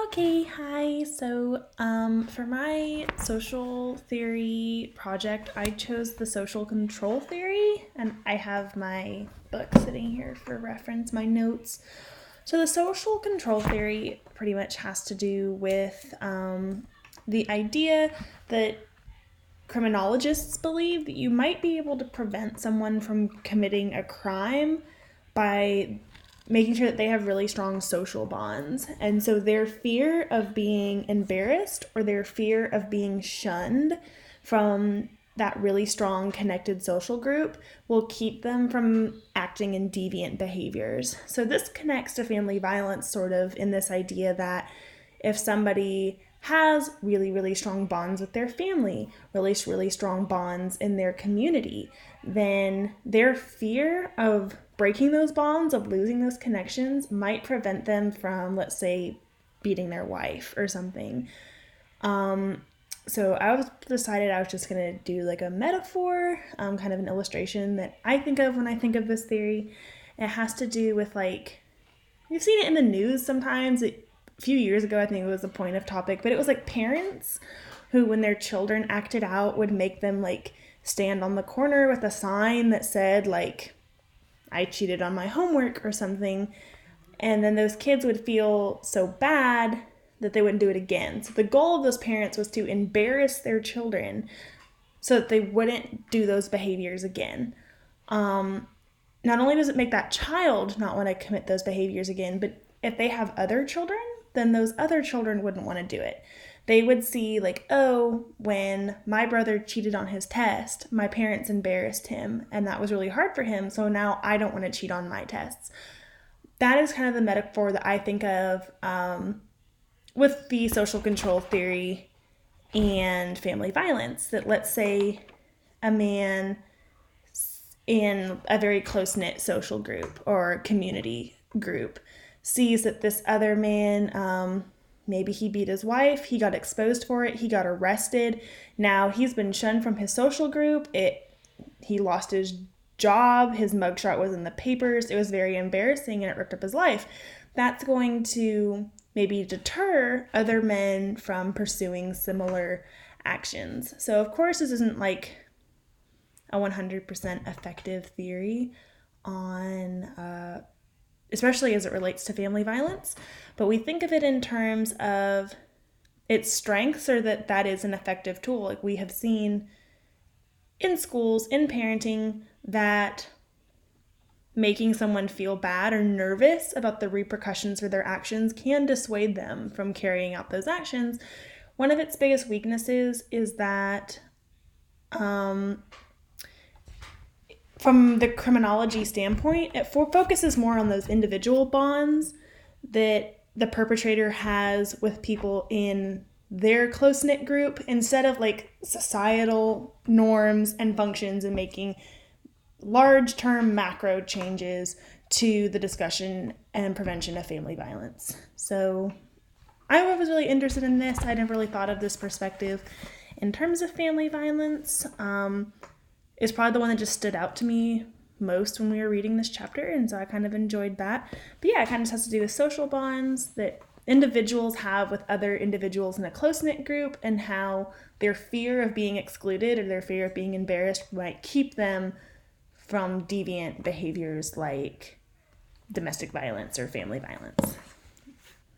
Okay, hi. For my social theory project, I chose the social control theory, and I have my book sitting here for reference, my notes. So, the social control theory pretty much has to do with the idea that criminologists believe that you might be able to prevent someone from committing a crime by making sure that they have really strong social bonds. And so their fear of being embarrassed or their fear of being shunned from that really strong connected social group will keep them from acting in deviant behaviors. So this connects to family violence sort of in this idea that if somebody has really, really strong bonds with their family, really strong bonds in their community, then their fear of breaking those bonds, of losing those connections, might prevent them from, let's say, beating their wife or something. So decided I was just gonna do like a metaphor, kind of an illustration that I think of when I think of this theory. It has to do with like we've seen it in the news sometimes. A few years ago, I think it was a point of topic, but it was like parents who, when their children acted out, would make them like stand on the corner with a sign that said like I cheated on my homework or something. And then those kids would feel so bad that they wouldn't do it again. So the goal of those parents was to embarrass their children so that they wouldn't do those behaviors again. Not only does it make that child not want to commit those behaviors again, but if they have other children, then those other children wouldn't want to do it. They would see like, oh, when my brother cheated on his test, my parents embarrassed him, and that was really hard for him, so now I don't want to cheat on my tests. That is kind of the metaphor that I think of with the social control theory and family violence. That let's say a man in a very close-knit social group or community group sees that this other man, maybe he beat his wife, he got exposed for it, he got arrested, now he's been shunned from his social group, he lost his job, his mugshot was in the papers, it was very embarrassing and it ripped up his life. That's going to maybe deter other men from pursuing similar actions. So of course this isn't like a 100% effective theory on especially as it relates to family violence, but we think of it in terms of its strengths, or that is an effective tool. Like we have seen in schools, in parenting, that making someone feel bad or nervous about the repercussions for their actions can dissuade them from carrying out those actions. One of its biggest weaknesses is that from the criminology standpoint, it focuses more on those individual bonds that the perpetrator has with people in their close-knit group instead of like societal norms and functions and making large-term macro changes to the discussion and prevention of family violence. So I was really interested in this. I never really thought of this perspective in terms of family violence. Is probably the one that just stood out to me most when we were reading this chapter, and so I kind of enjoyed that. But yeah, it kind of has to do with social bonds that individuals have with other individuals in a close-knit group, and how their fear of being excluded or their fear of being embarrassed might keep them from deviant behaviors like domestic violence or family violence.